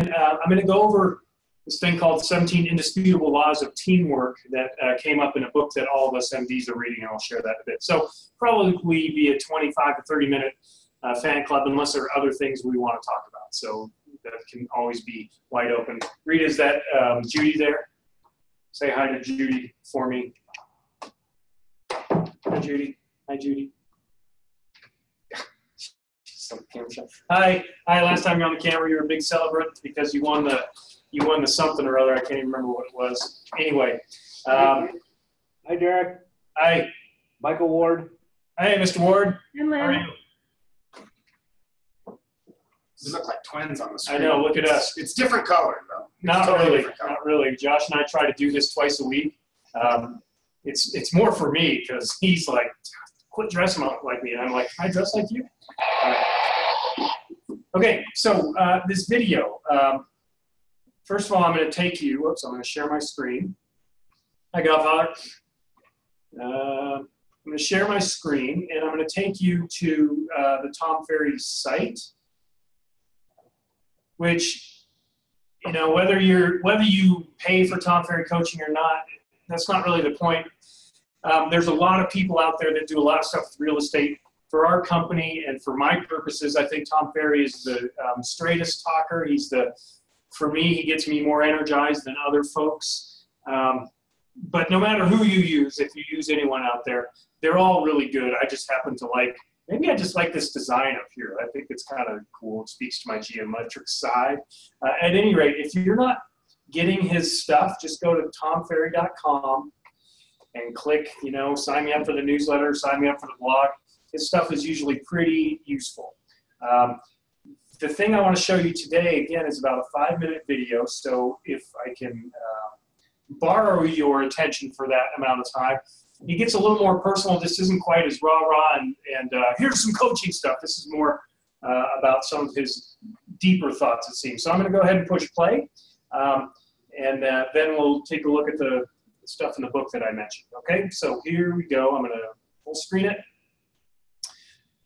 I'm going to go over this thing called 17 Indisputable Laws of Teamwork that came up in a book that all of us MDs are reading, and I'll share that in a bit. So probably be a 25 to 30-minute fan club unless there are other things we want to talk about. So that can always be wide open. Rita, is that Judy there? Say hi to Judy for me. Hi, Judy. Hi, Judy. Hi. Last time you were on the camera, you were a big celebrant because you won the something or other. I can't even remember what it was. Anyway. Hi, Derek. Hi. Michael Ward. Hey, Mr. Ward. Hello. How are you? You look like twins on the screen. I know. Look at us. It's different color, though. Not really. Not really. Josh and I try to do this twice a week. It's more for me because he's like, quit dressing like me. And I'm like, I dress like you? Okay, so this video, first of all, I'm going to take you, whoops, I'm going to share my screen. Hi, Godfather. I'm going to share my screen, and I'm going to take you to the Tom Ferry site, which, you know, whether you pay for Tom Ferry coaching or not, that's not really the point. There's a lot of people out there that do a lot of stuff with real estate. For our company and for my purposes, I think Tom Ferry is the straightest talker. For me, he gets me more energized than other folks. But no matter who you use, if you use anyone out there, they're all really good. I just happen to maybe I just like this design up here. I think it's kind of cool. It speaks to my geometric side. At any rate, if you're not getting his stuff, just go to tomferry.com and click, sign me up for the newsletter, sign me up for the blog. His stuff is usually pretty useful. The thing I want to show you today, again, is about a 5-minute video. So if I can borrow your attention for that amount of time, it gets a little more personal. This isn't quite as rah-rah and here's some coaching stuff. This is more about some of his deeper thoughts, it seems. So I'm going to go ahead and push play, and then we'll take a look at the stuff in the book that I mentioned. Okay, so here we go. I'm going to full screen it.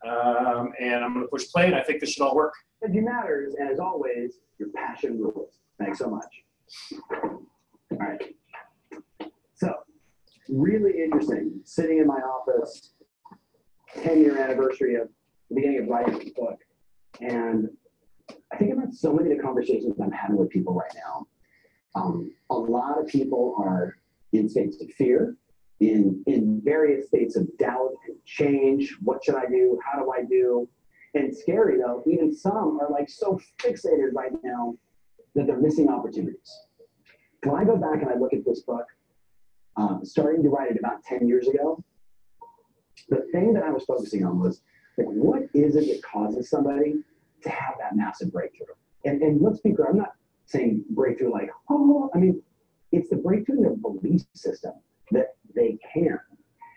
And I'm going to push play, and I think this should all work. Energy matters, and as always, your passion rules. Thanks so much. All right. So, really interesting. Sitting in my office, 10-year anniversary of the beginning of writing the book, and I think about so many of the conversations I'm having with people right now. A lot of people are in states of fear, in various states of doubt and change. What should I do? How do I do? And scary though, even some are so fixated right now that they're missing opportunities. When I go back and I look at this book, starting to write it about 10 years ago, the thing that I was focusing on was what is it that causes somebody to have that massive breakthrough? And let's be clear, I'm not saying breakthrough it's the breakthrough in their belief system that they can.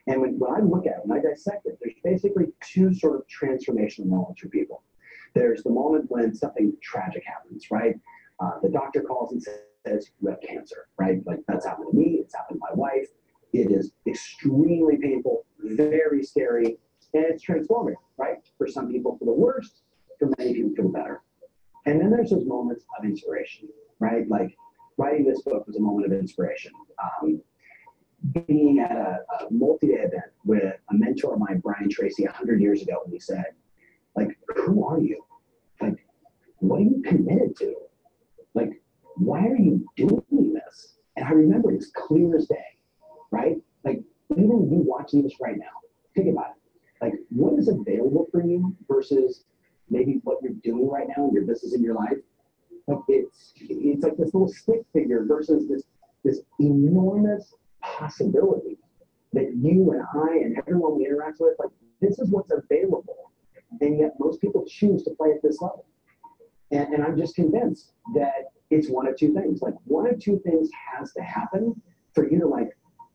And when I look at it, when I dissect it, there's basically two sort of transformational moments for people. There's the moment when something tragic happens, right? The doctor calls and says, you have cancer, right? That's happened to me, it's happened to my wife. It is extremely painful, very scary, and it's transformative, right? For some people for the worst, for many people for the better. And then there's those moments of inspiration, right? Writing this book was a moment of inspiration. Being at a multi-day event with a mentor of mine, Brian Tracy, 100 years ago, when he said, who are you? What are you committed to? Why are you doing this? And I remember it's clear as day, right? Even you watching this right now, think about it. What is available for you versus maybe what you're doing right now in your business, in your life? It's like this little stick figure versus this enormous possibility that you and I and everyone we interact with, this is what's available. And yet most people choose to play at this level. And I'm just convinced that it's one of two things. One of two things has to happen for you to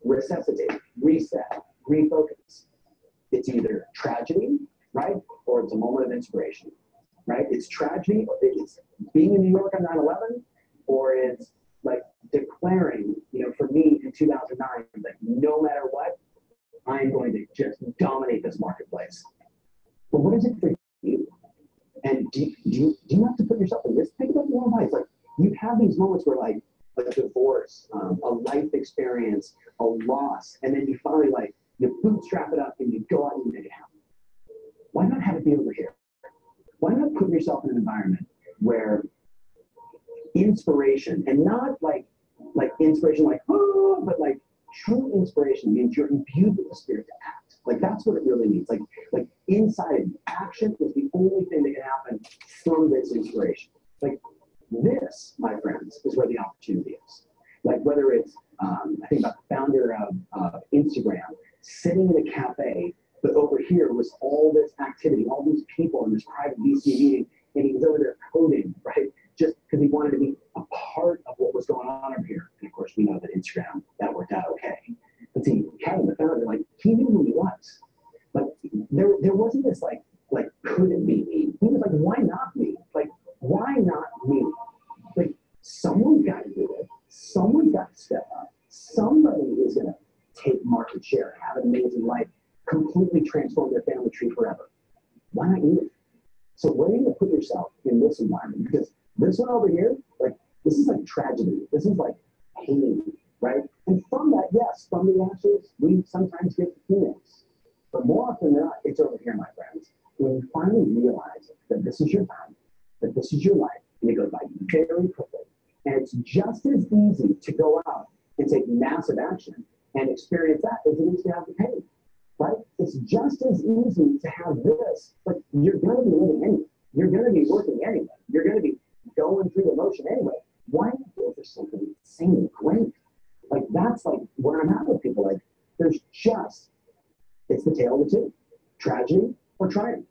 resuscitate, reset, refocus. It's either tragedy, right? Or it's a moment of inspiration, right? It's tragedy, it's being in New York on 9/11, or it's declaring, for me in 2009, no matter what, I'm going to just dominate this marketplace. But what is it for you? And do you have to put yourself in this? Think about your own life. have these moments where like a divorce, a life experience, a loss, and then you finally like, you bootstrap it up and you go out and you make it happen. Why not have it be over here? Why not put yourself in an environment where inspiration, and not like inspiration like, oh, but like true inspiration means you're imbued with the spirit to act. Like that's what it really means. Like inside of you, action is the only thing that can happen from this inspiration. Like this, my friends, is where the opportunity is. Like whether it's, I think about the founder of Instagram, sitting in a cafe, but over here was all this activity, all these people in this private VC meeting, and he was over there coding, right? Just because he wanted to be a part of what was going on over here. And of course, we know that Instagram, that worked out okay. But see, Kevin, the founder, like, he knew who he was. Like, there wasn't this, like, could it be me? He was like, why not me? Like, why not me? Like, someone's got to do it. Someone's got to step up. Somebody is going to take market share, have an amazing life, completely transform their family tree forever. Why not you? So where are you going to put yourself in this environment? Because this one over here, like, this is like tragedy. This is like pain, right? And from that, yes, from the ashes, we sometimes get the phoenix. But more often than not, it's over here, my friends. When you finally realize that this is your time, that this is your life, and it goes by very quickly. And it's just as easy to go out and take massive action and experience that as it is to have the pain, right? It's just as easy to have this, but you're going to be living anyway. You're going to be working anyway. You're going to be going through the motion anyway. Why not go for something insanely great? Like, that's like where I'm at with people. Like, there's just, it's the tale of the two. Tragedy or triumph,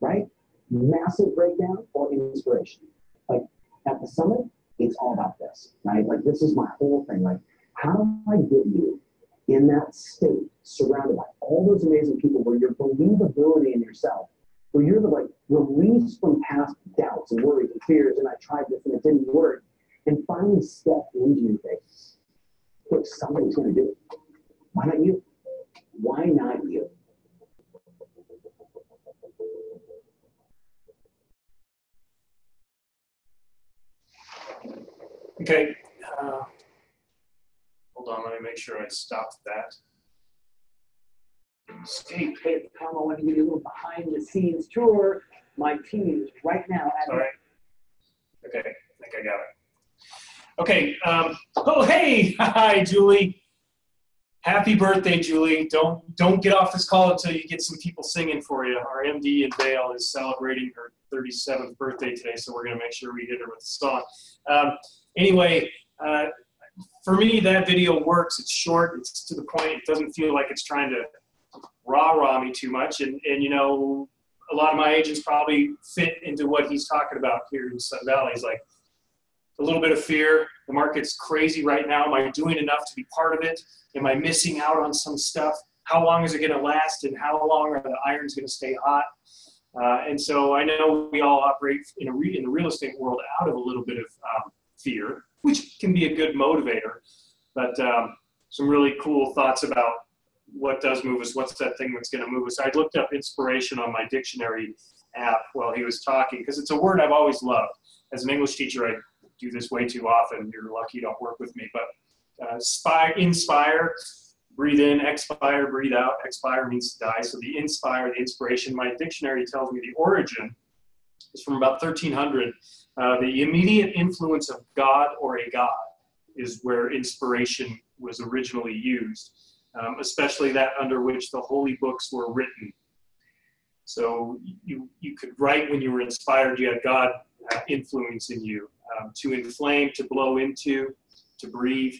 right? Massive breakdown or inspiration. Like, at the summit, it's all about this, right? Like, this is my whole thing. Like, how do I get you in that state, surrounded by all those amazing people where your believability in yourself, where you're the, like, released from past doubts and worries and fears, and I tried this and it didn't work, and finally step into your face. Look, somebody's going to do it. Why not you? Why not you? Okay. Hold on, let me make sure I stopped that. Escape. Hey, Tom, I want to give you a little behind the scenes tour. My team is right now at All right. Okay, I think I got it. Okay. Oh, hey, hi, Julie. Happy birthday, Julie. Don't get off this call until you get some people singing for you. Our MD in Vail is celebrating her 37th birthday today, so we're going to make sure we hit her with a song. Anyway, for me, that video works. It's short. It's to the point. It doesn't feel like it's trying to rah-rah me too much. And you know, a lot of my agents probably fit into what he's talking about here in Sun Valley. He's like, a little bit of fear. The market's crazy right now. Am I doing enough to be part of it? Am I missing out on some stuff? How long is it going to last? And how long are the irons going to stay hot? And so I know we all operate in the real estate world out of a little bit of fear, which can be a good motivator. But some really cool thoughts about what does move us, what's that thing that's going to move us. I looked up inspiration on my dictionary app while he was talking, because it's a word I've always loved. As an English teacher, I do this way too often. You're lucky you don't work with me. But inspire, breathe in, expire, breathe out. Expire means to die. So the inspire, the inspiration, my dictionary tells me the origin is from about 1300. The immediate influence of God or a god is where inspiration was originally used, especially that under which the holy books were written. So you could write when you were inspired. You had God influence in you, to inflame, to blow into, to breathe.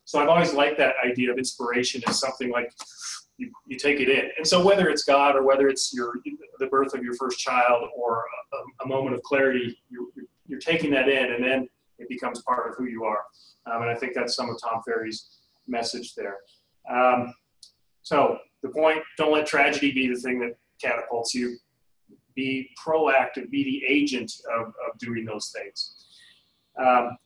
So I've always liked that idea of inspiration as something like you take it in. And so whether it's God or whether it's the birth of your first child or a moment of clarity, you're taking that in, and then it becomes part of who you are. And I think that's some of Tom Ferry's message there. So the point, don't let tragedy be the thing that catapults you. Be proactive, be the agent of doing those things.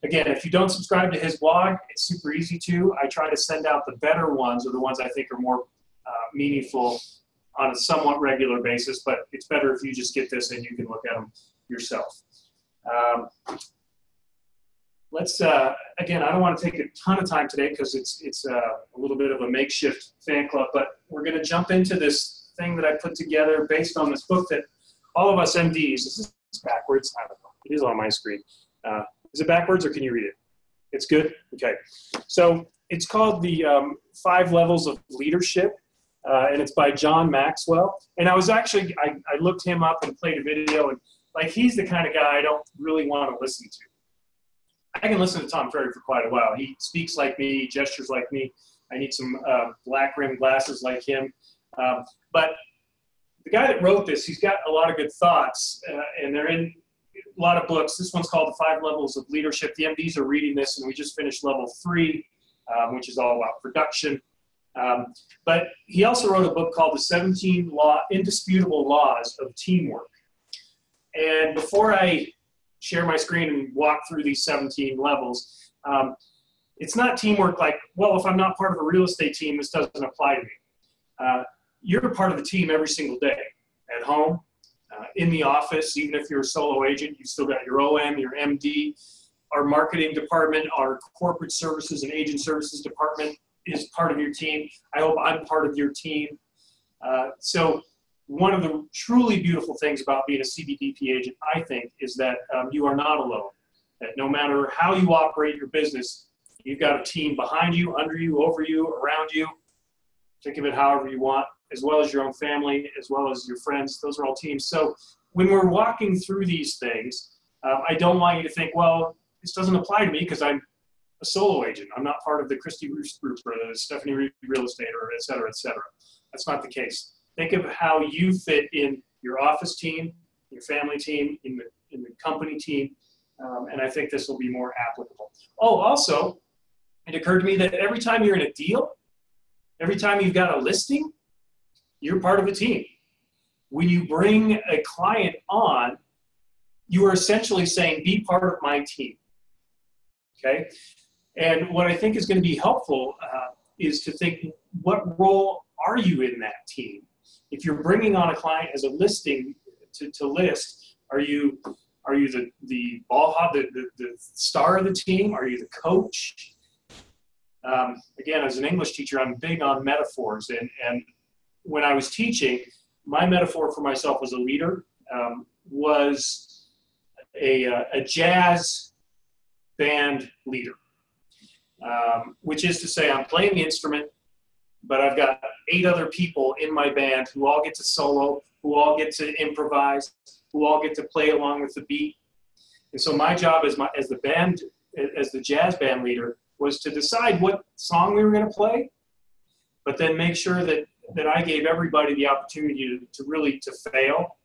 Again, if you don't subscribe to his blog, it's super easy to. I try to send out the better ones, or the ones I think are more meaningful, on a somewhat regular basis, but it's better if you just get this and you can look at them yourself. let's, again, I don't want to take a ton of time today because it's a little bit of a makeshift fan club, but we're going to jump into this thing that I put together based on this book that all of us MDs, is this backwards? I don't know. It is on my screen. Is it backwards or can you read it? It's good? Okay. So it's called the 5 Levels of Leadership, and it's by John Maxwell. And I was actually, I looked him up and played a video, and like he's the kind of guy I don't really want to listen to. I can listen to Tom Ferry for quite a while. He speaks like me, he gestures like me. I need some black rimmed glasses like him. But the guy that wrote this, he's got a lot of good thoughts, and they're in a lot of books. This one's called The 5 Levels of Leadership. The MDs are reading this, and we just finished level 3, which is all about production. But he also wrote a book called The 17 Indisputable Laws of Teamwork. And before I share my screen and walk through these 17 levels, it's not teamwork like, well, if I'm not part of a real estate team, this doesn't apply to me. You're a part of the team every single day, at home, in the office. Even if you're a solo agent, you've still got your OM, your MD. Our marketing department, our corporate services and agent services department is part of your team. I hope I'm part of your team. So one of the truly beautiful things about being a CBDP agent, I think, is that you are not alone. That no matter how you operate your business, you've got a team behind you, under you, over you, around you. Think of it however you want, as well as your own family, as well as your friends. Those are all teams. So when we're walking through these things, I don't want you to think, well, this doesn't apply to me because I'm a solo agent. I'm not part of the Christie Roos Group or the Stephanie Reed Real Estate or et cetera, et cetera. That's not the case. Think of how you fit in your office team, your family team, in the company team, and I think this will be more applicable. Oh, also, it occurred to me that every time you're in a deal, every time you've got a listing, you're part of a team. When you bring a client on, you are essentially saying, be part of my team, okay? And what I think is going to be helpful is to think, what role are you in that team? If you're bringing on a client as a listing to list, are you the ball hog, the star of the team? Are you the coach? Again, as an English teacher, I'm big on metaphors. And when I was teaching, my metaphor for myself as a leader was a jazz band leader, which is to say I'm playing the instrument, but I've got 8 other people in my band who all get to solo, who all get to improvise, who all get to play along with the beat. And so my job as the jazz band leader was to decide what song we were going to play, but then make sure that I gave everybody the opportunity to fail,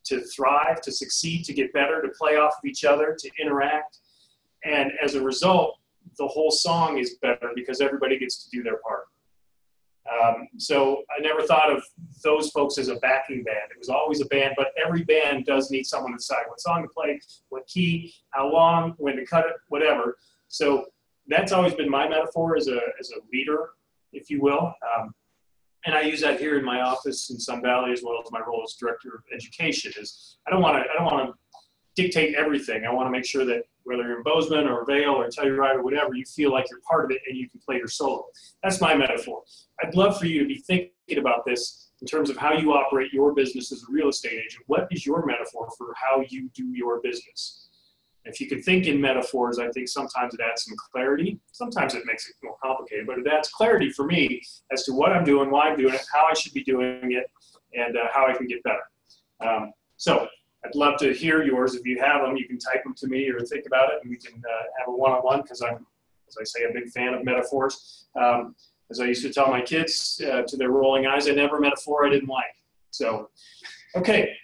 to thrive, to succeed, to get better, to play off of each other, to interact. And as a result, the whole song is better because everybody gets to do their part. So I never thought of those folks as a backing band. It was always a band, but every band does need someone to decide what song to play, what key, how long, when to cut it, whatever. So that's always been my metaphor as a leader, if you will. And I use that here in my office in Sun Valley, as well as my role as director of education. I don't want to dictate everything. I want to make sure that whether you're in Bozeman or Vail or Telluride or whatever, you feel like you're part of it and you can play your solo. That's my metaphor. I'd love for you to be thinking about this in terms of how you operate your business as a real estate agent. What is your metaphor for how you do your business? If you can think in metaphors, I think sometimes it adds some clarity. Sometimes it makes it more complicated, but it adds clarity for me as to what I'm doing, why I'm doing it, how I should be doing it, and how I can get better. So I'd love to hear yours. If you have them, you can type them to me or think about it, and we can have a one-on-one because I'm, as I say, a big fan of metaphors. As I used to tell my kids to their rolling eyes, I never metaphor I didn't like. So, okay.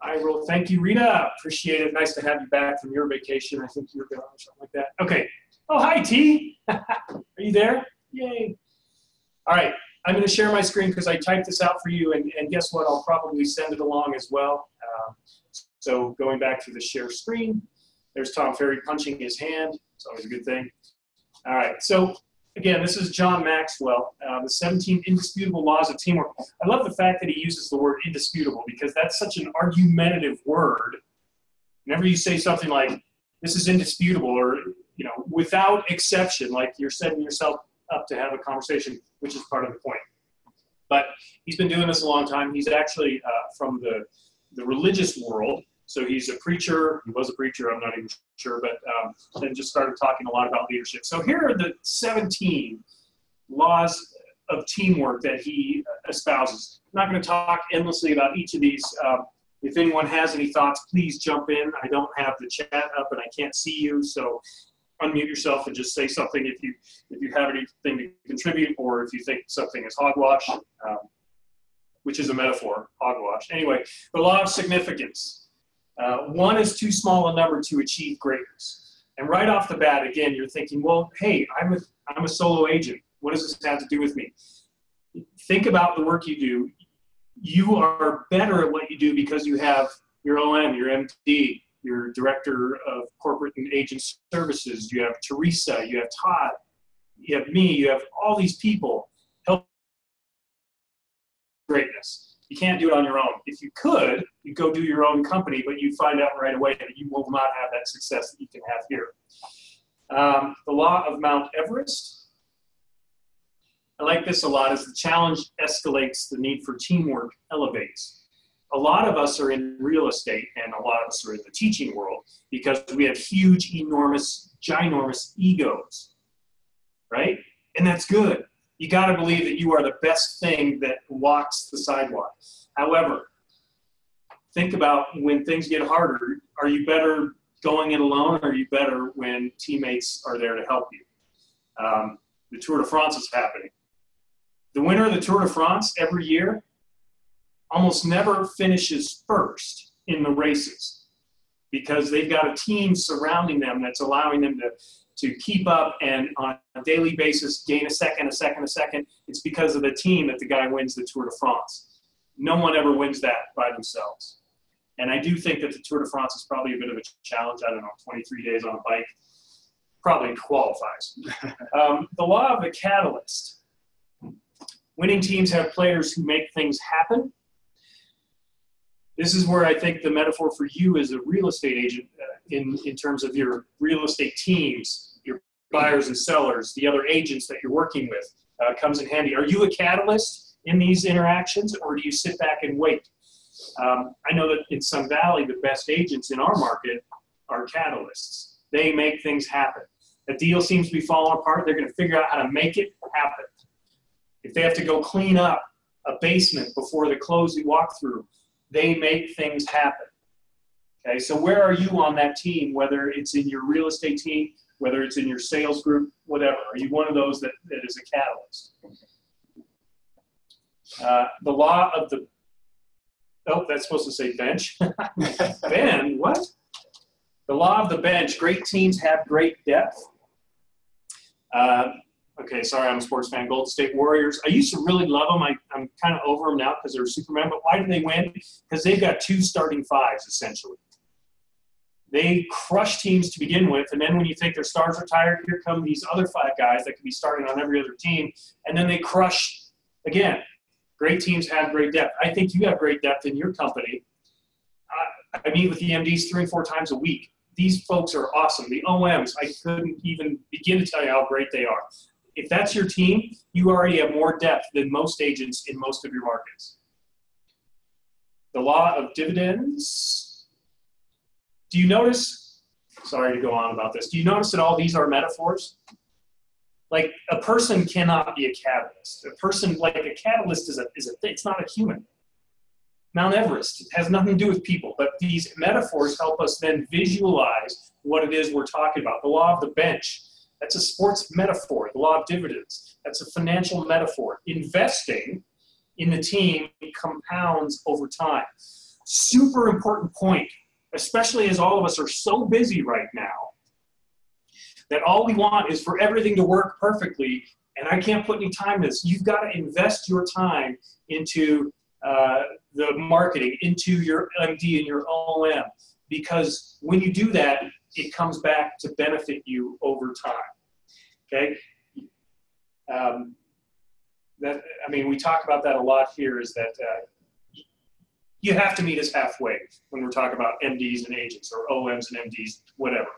I will thank you, Rita. Appreciate it. Nice to have you back from your vacation. I think you're going or something like that. Okay. Oh, hi, T. Are you there? Yay. All right. I'm going to share my screen because I typed this out for you. And guess what? I'll probably send it along as well. So going back to the share screen, there's Tom Ferry punching his hand. It's always a good thing. All right. So again, this is John Maxwell, the 17 Indisputable Laws of Teamwork. I love the fact that he uses the word indisputable because that's such an argumentative word. Whenever you say something like, this is indisputable, or, you know, without exception, like you're setting yourself up to have a conversation, which is part of the point. But he's been doing this a long time. He's actually from the religious world. So he's a preacher. He was a preacher, I'm not even sure, but then just started talking a lot about leadership. So here are the 17 laws of teamwork that he espouses. I'm not going to talk endlessly about each of these. If anyone has any thoughts, please jump in. I don't have the chat up and I can't see you, so unmute yourself and just say something if you have anything to contribute, or if you think something is hogwash, which is a metaphor, hogwash. Anyway, the law of significance. One is too small a number to achieve greatness. And right off the bat, again, you're thinking, well, hey, I'm a solo agent. What does this have to do with me? Think about the work you do. You are better at what you do because you have your OM, your MD, your Director of Corporate and Agent Services. You have Teresa, you have Todd, you have me, you have all these people help greatness. You can't do it on your own. If you could, you go do your own company, but you find out right away that you will not have that success that you can have here. The law of Mount Everest. I like this a lot. As the challenge escalates, the need for teamwork elevates. A lot of us are in real estate and a lot of us are in the teaching world because we have huge, enormous, ginormous egos, right? And that's good. You got to believe that you are the best thing that walks the sidewalk. However, think about when things get harder, are you better going it alone or are you better when teammates are there to help you? The Tour de France is happening. The winner of the Tour de France every year almost never finishes first in the races because they've got a team surrounding them that's allowing them to keep up and on a daily basis gain a second. It's because of the team that the guy wins the Tour de France. No one ever wins that by themselves. And I do think that the Tour de France is probably a bit of a challenge. I don't know, 23 days on a bike probably qualifies. The law of the catalyst. Winning teams have players who make things happen. This is where I think the metaphor for you as a real estate agent in terms of your real estate teams, your buyers and sellers, the other agents that you're working with comes in handy. Are you a catalyst in these interactions or do you sit back and wait? I know that in Sun Valley, the best agents in our market are catalysts. They make things happen. A deal seems to be falling apart. They're going to figure out how to make it happen. If they have to go clean up a basement before the closing walkthrough, they make things happen. Okay, so where are you on that team, whether it's in your real estate team, whether it's in your sales group, whatever? Are you one of those that is a catalyst? The law of the, oh, that's supposed to say bench. Ben, what? The law of the bench. Great teams have great depth. Okay, sorry, I'm a sports fan. Golden State Warriors. I used to really love them. I'm kind of over them now because they're Superman. But why do they win? Because they've got two starting fives, essentially. They crush teams to begin with, and then when you think their stars are tired, here come these other five guys that could be starting on every other team, and then they crush again. Great teams have great depth. I think you have great depth in your company. I meet with the MDs 3 and 4 times a week. These folks are awesome. The OMs, I couldn't even begin to tell you how great they are. If that's your team, you already have more depth than most agents in most of your markets. The law of dividends. Do you notice, sorry to go on about this, do you notice that all these are metaphors? Like a person cannot be a catalyst. A person, like a catalyst is a it's not a human. Mount Everest has nothing to do with people, but these metaphors help us then visualize what it is we're talking about. The law of the bench. That's a sports metaphor. The law of dividends. That's a financial metaphor. Investing in the team compounds over time. Super important point, especially as all of us are so busy right now that all we want is for everything to work perfectly, and I can't put any time in this. You've got to invest your time into the marketing, into your MD and your OM, because when you do that, it comes back to benefit you over time. Okay? We talk about that a lot here, is that you have to meet us halfway when we're talking about MDs and agents or OMs and MDs, whatever.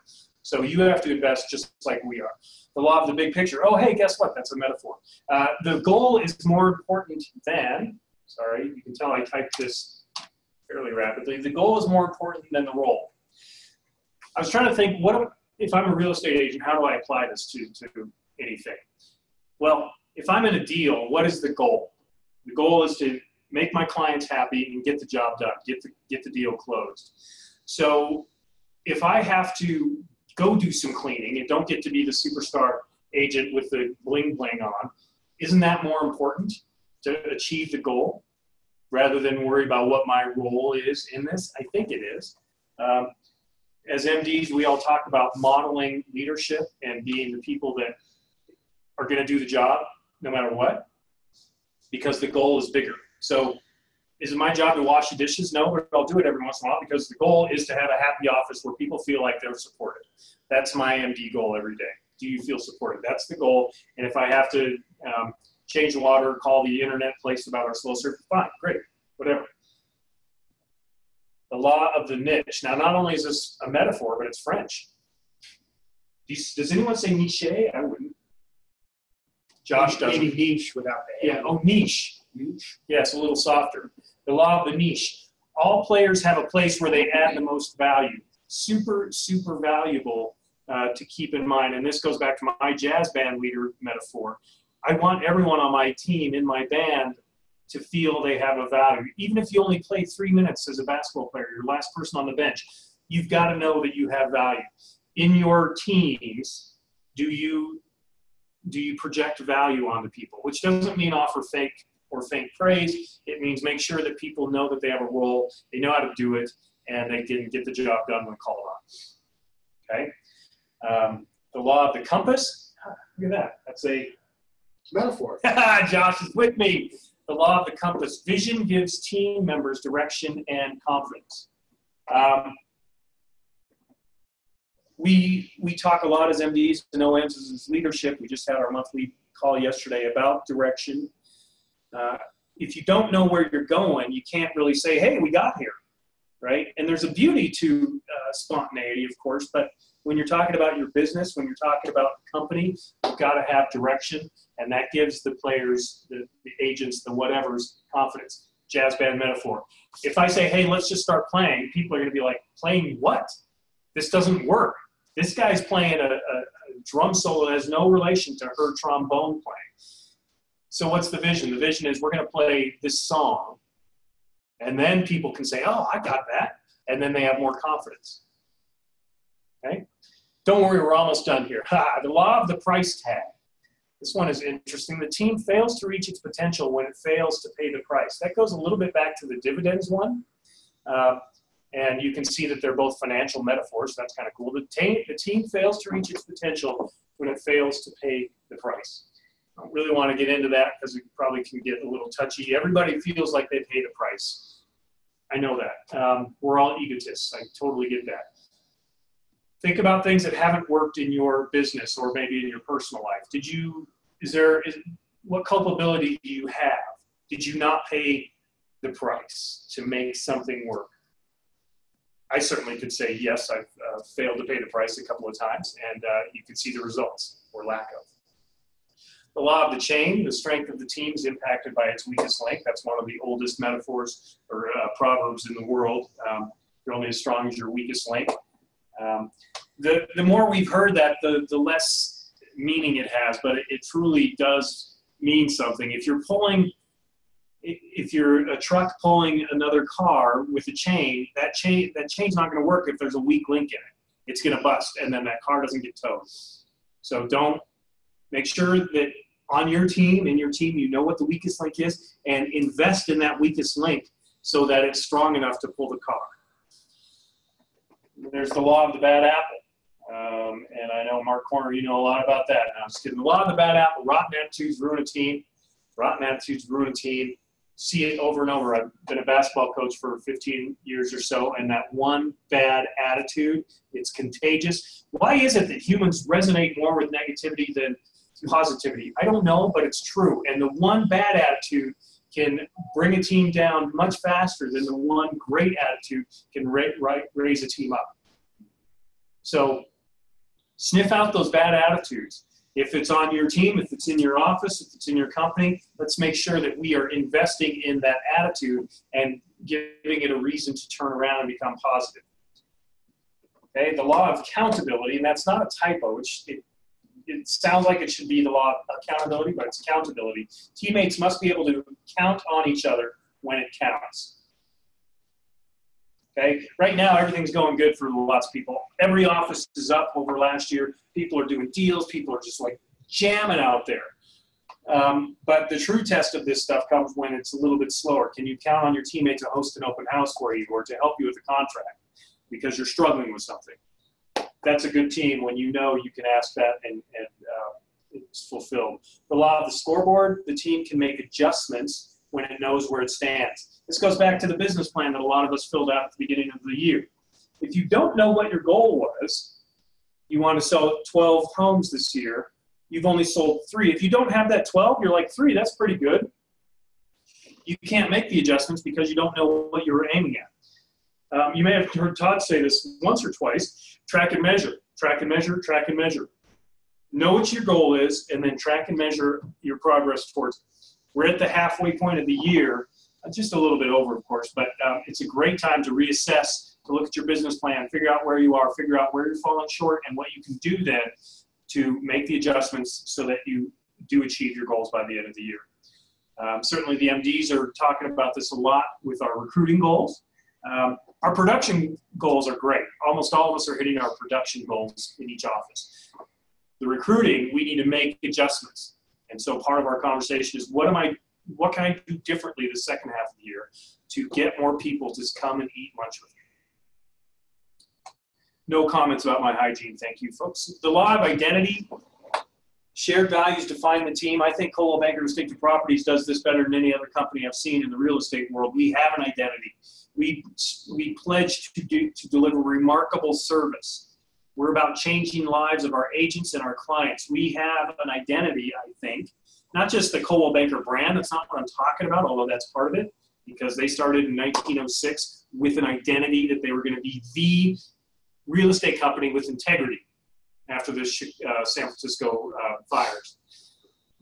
So you have to invest just like we are. The law of the big picture. Oh, hey, guess what? That's a metaphor. The goal is more important than, sorry, you can tell I typed this fairly rapidly. The goal is more important than the role. I was trying to think, if I'm a real estate agent, how do I apply this to anything? Well, if I'm in a deal, what is the goal? The goal is to make my clients happy and get the job done, get the deal closed. So if I have to go do some cleaning and don't get to be the superstar agent with the bling bling on, isn't that more important to achieve the goal rather than worry about what my role is in this? I think it is. As MDs, we all talk about modeling leadership and being the people that are going to do the job no matter what, because the goal is bigger. So is it my job to wash the dishes? No, but I'll do it every once in a while because the goal is to have a happy office where people feel like they're supported. That's my MD goal every day. Do you feel supported? That's the goal. And if I have to change the water, call the internet place about our slow service, fine, great, whatever. The law of the niche. Now, not only is this a metaphor, but it's French. Does anyone say niche? I wouldn't. Josh doesn't. Maybe niche without the Yeah, oh, niche. Niche? Yeah, it's a little softer. The law of the niche. All players have a place where they add the most value. Super, super valuable to keep in mind. And this goes back to my jazz band leader metaphor. I want everyone on my team, in my band, to feel they have a value. Even if you only play 3 minutes as a basketball player, your last person on the bench, you've got to know that you have value. In your teams, do you project value onto people? Which doesn't mean offer fake praise. It means make sure that people know that they have a role, they know how to do it, and they can get the job done when called on. Okay? The law of the compass. Look at that. That's a metaphor. Josh is with me. The law of the compass. Vision gives team members direction and confidence. We talk a lot as MDs and OMs as leadership. We just had our monthly call yesterday about direction. If you don't know where you're going, you can't really say, hey, we got here, right? And there's a beauty to spontaneity, of course, but when you're talking about your business, when you're talking about the company, you've got to have direction, and that gives the players, the agents, the whatever's confidence. Jazz band metaphor. If I say, hey, let's just start playing, people are going to be like, playing what? This doesn't work. This guy's playing a drum solo that has no relation to her trombone playing. So what's the vision? The vision is we're going to play this song, and then people can say, oh, I got that, and then they have more confidence. Okay? Don't worry, we're almost done here. The law of the price tag. This one is interesting. The team fails to reach its potential when it fails to pay the price. That goes a little bit back to the dividends one. And you can see that they're both financial metaphors. So that's kind of cool. The team fails to reach its potential when it fails to pay the price. I don't really want to get into that because it probably can get a little touchy. Everybody feels like they paid a price. I know that. We're all egotists. I totally get that. Think about things that haven't worked in your business or maybe in your personal life. What culpability do you have? Did you not pay the price to make something work? I certainly could say, yes, I've failed to pay the price a couple of times, and you can see the results or lack of. The law of the chain, the strength of the team is impacted by its weakest link. That's one of the oldest metaphors or proverbs in the world. You're only as strong as your weakest link. The more we've heard that, the less meaning it has, but it truly does mean something. If you're a truck pulling another car with a chain, that chain's not going to work if there's a weak link in it. It's going to bust, and then that car doesn't get towed. So make sure that on your team, you know what the weakest link is, and invest in that weakest link so that it's strong enough to pull the car. There's the law of the bad apple. And I know, Mark Corner, you know a lot about that. No, I'm just kidding. The law of the bad apple, rotten attitudes ruin a team. Rotten attitudes ruin a team. See it over and over. I've been a basketball coach for 15 years or so, and that one bad attitude, it's contagious. Why is it that humans resonate more with negativity than positivity? I don't know, but it's true. And the one bad attitude can bring a team down much faster than the one great attitude can raise a team up. So Sniff out those bad attitudes. If it's on your team, if it's in your office, if it's in your company, let's make sure that we are investing in that attitude and giving it a reason to turn around and become positive. Okay, the law of accountability, and that's not a typo. It sounds like it should be the law of accountability, but it's accountability. Teammates must be able to count on each other when it counts. Okay, right now everything's going good for lots of people. Every office is up over last year. People are doing deals. People are just like jamming out there. But the true test of this stuff comes when it's a little bit slower. Can you count on your teammate to host an open house for you or to help you with a contract because you're struggling with something? That's a good team when you know you can ask that and it's fulfilled. The law of the scoreboard, the team can make adjustments when it knows where it stands. This goes back to the business plan that a lot of us filled out at the beginning of the year. If you don't know what your goal was, you want to sell 12 homes this year, you've only sold 3. If you don't have that 12, you're like 3, that's pretty good. You can't make the adjustments because you don't know what you're aiming at. You may have heard Todd say this once or twice, track and measure, track and measure, track and measure. Know what your goal is and then track and measure your progress towards it. We're at the halfway point of the year, just a little bit over, of course, but it's a great time to reassess, to look at your business plan, figure out where you are, figure out where you're falling short, and what you can do then to make the adjustments so that you do achieve your goals by the end of the year. Certainly the MDs are talking about this a lot with our recruiting goals. Our production goals are great. Almost all of us are hitting our production goals in each office. The recruiting, we need to make adjustments. And so part of our conversation is what can I do differently the second half of the year to get more people to come and eat lunch with me? No comments about my hygiene, thank you, folks. The law of identity, shared values define the team. I think Coldwell Banker Distinctive Properties does this better than any other company I've seen in the real estate world. We have an identity. We pledge to deliver remarkable service. We're about changing lives of our agents and our clients. We have an identity, I think. Not just the Coldwell Banker brand, that's not what I'm talking about, although that's part of it, because they started in 1906 with an identity that they were going to be the real estate company with integrity after the San Francisco fires.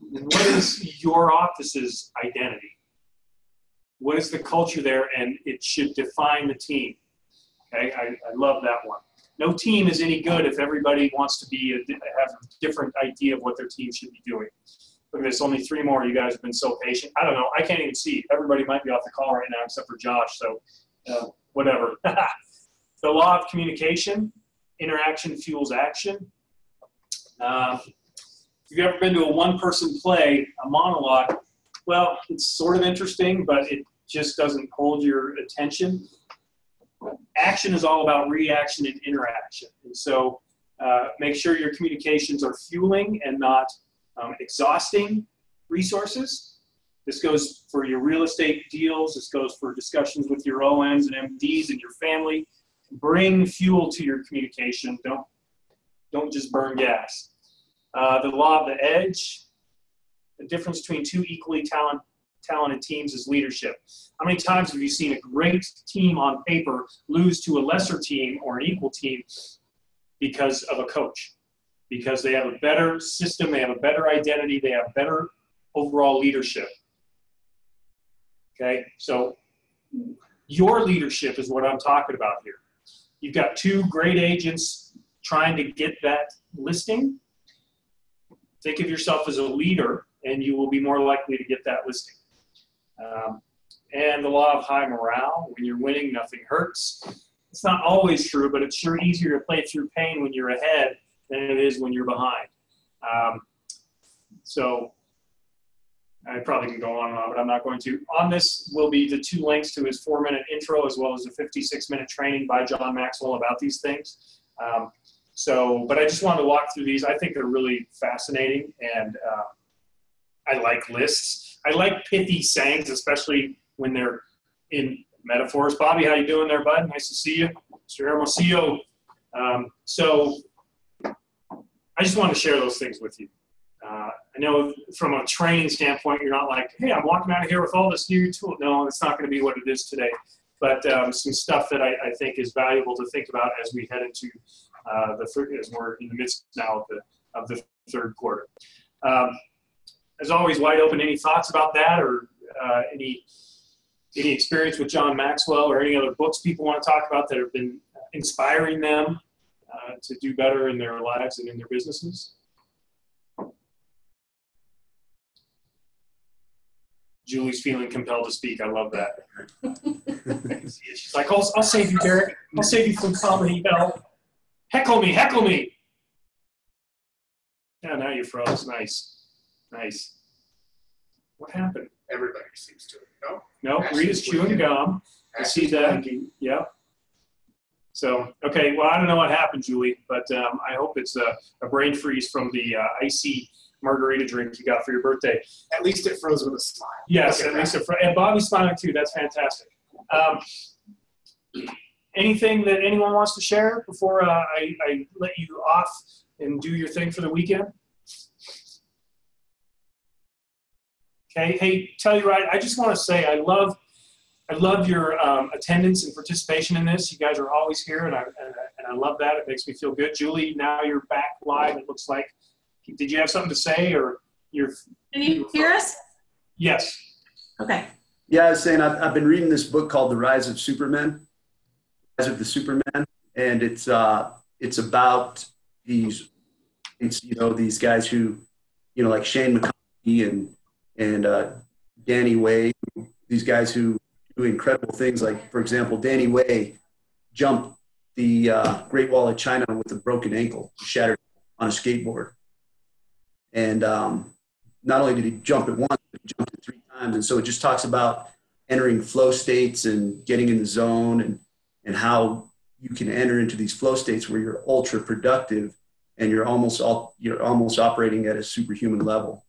What is your office's identity? What is the culture there? And it should define the team. Okay, I love that one. No team is any good if everybody wants to have a different idea of what their team should be doing. Look at this, only 3 more. You guys have been so patient. I don't know. I can't even see. Everybody might be off the call right now except for Josh, so whatever. The law of communication, interaction fuels action. If you've ever been to a one-person play, a monologue, well, it's sort of interesting, but it just doesn't hold your attention. Action is all about reaction and interaction. And so make sure your communications are fueling and not exhausting resources. This goes for your real estate deals. This goes for discussions with your OMs and MDs and your family. Bring fuel to your communication. Don't just burn gas. The law of the edge, the difference between 2 equally talented teams is leadership. How many times have you seen a great team on paper lose to a lesser team or an equal team because of a coach? Because they have a better system, they have a better identity, they have better overall leadership. Okay, so your leadership is what I'm talking about here. You've got 2 great agents trying to get that listing. Think of yourself as a leader and you will be more likely to get that listing. And the law of high morale, when you're winning, nothing hurts. It's not always true, but it's sure easier to play through pain when you're ahead than it is when you're behind. So I probably can go on and on, but I'm not going to. On this will be the 2 links to his 4-minute intro as well as the 56-minute training by John Maxwell about these things. But I just wanted to walk through these. I think they're really fascinating, and I like lists. I like pithy sayings, especially when they're in metaphors. Bobby, how you doing there, bud? Nice to see you. Mr. Hermosillo. So I just want to share those things with you. I know from a training standpoint, you're not like, hey, I'm walking out of here with all this new tool. No, it's not going to be what it is today. But some stuff that I think is valuable to think about as we head into as we're in the midst now of the third quarter. As always, wide open. Any thoughts about that, or any experience with John Maxwell, or any other books people want to talk about that have been inspiring them to do better in their lives and in their businesses? Julie's feeling compelled to speak. I love that. She's like, I'll save you, Derek. I'll save you from comedy hell. Heckle me, heckle me. Yeah, now you froze. Nice. Nice. What happened? Everybody seems to. No? No, Rita's chewing gum. I see that. Yeah. So, okay, well, I don't know what happened, Julie, but I hope it's a brain freeze from the icy margarita drink you got for your birthday. At least it froze with a smile. Yes, at least and Bobby's smiling too. That's fantastic. Anything that anyone wants to share before I let you off and do your thing for the weekend? Okay. Hey, Telluride, I just want to say I love your attendance and participation in this. You guys are always here, and I love that. It makes me feel good. Julie, now you're back live. It looks like. Did you have something to say, or you're? Can you hear us? Yes. Okay. Yeah, I was saying I've been reading this book called The Rise of Superman, Rise of the Superman, and it's about these guys who, like Shane McConkey and Danny Way, these guys who do incredible things. Like, for example, Danny Way jumped the Great Wall of China with a broken ankle, shattered on a skateboard. And not only did he jump it once, but he jumped it 3 times. And so it just talks about entering flow states and getting in the zone and how you can enter into these flow states where you're ultra productive and you're almost operating at a superhuman level.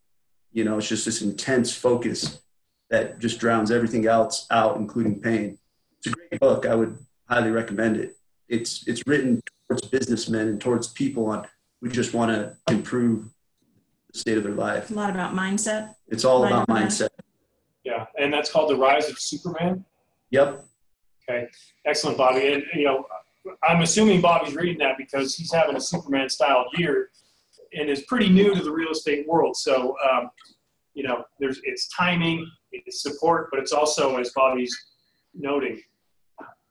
It's just this intense focus that just drowns everything else out, including pain. It's a great book. I would highly recommend it. It's written towards businessmen and towards people who just want to improve the state of their life. A lot about mindset. It's all about mindset. Yeah, and that's called The Rise of Superman? Yep. Okay, excellent, Bobby. And, I'm assuming Bobby's reading that because he's having a Superman-style year and is pretty new to the real estate world. So, it's timing, it's support, but it's also, as Bobby's noting,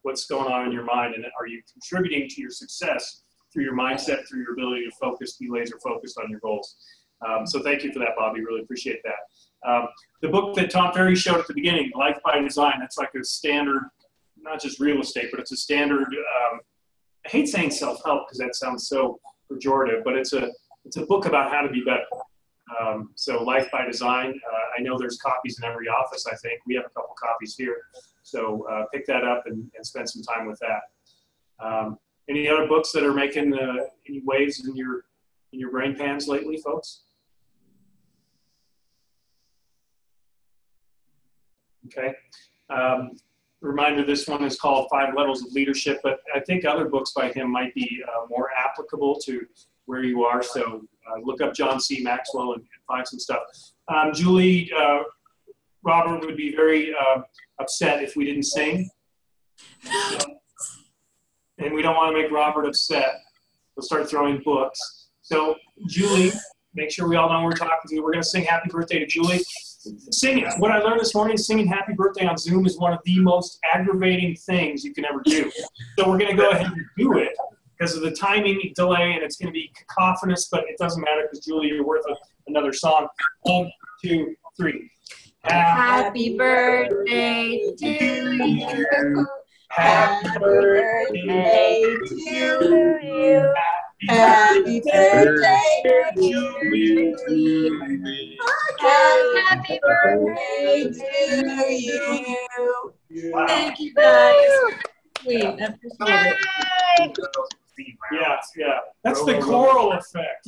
what's going on in your mind, and are you contributing to your success through your mindset, through your ability to focus, be laser focused on your goals. So thank you for that, Bobby. Really appreciate that. The book that Tom Ferry showed at the beginning, Life by Design, that's like a standard, not just real estate, but it's a standard, I hate saying self-help because that sounds so pejorative, but it's a book about how to be better. So Life by Design, I know there's copies in every office, I think. We have a couple copies here. So pick that up and spend some time with that. Any other books that are making any waves in your brain pans lately, folks? Okay. Reminder, this one is called 5 Levels of Leadership, but I think other books by him might be more applicable to where you are. So look up John C. Maxwell and find some stuff. Julie, Robert would be very upset if we didn't sing. And we don't want to make Robert upset. We'll start throwing books. So Julie, make sure we all know we're talking to you. We're going to sing Happy Birthday to Julie. Singing, what I learned this morning, singing Happy Birthday on Zoom is one of the most aggravating things you can ever do. So we're going to go ahead and do it because of the timing delay, and it's going to be cacophonous, but it doesn't matter because, Julie, you're worth another song. 1, 2, 3. Happy birthday to you. Happy birthday to you. Happy birthday to you. Happy birthday to you. Wow. Thank you, guys. Sweet. I appreciate it. Yeah. That's the choral effect.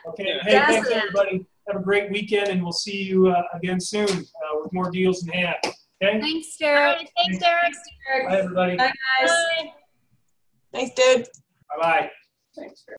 Okay. Hey, thanks, everybody. Have a great weekend, and we'll see you again soon with more deals in hand. Okay? Thanks, Derek. Thanks, Derek. Bye, everybody. Bye, guys. Bye. Thanks, dude. Bye-bye. Thanks, Derek.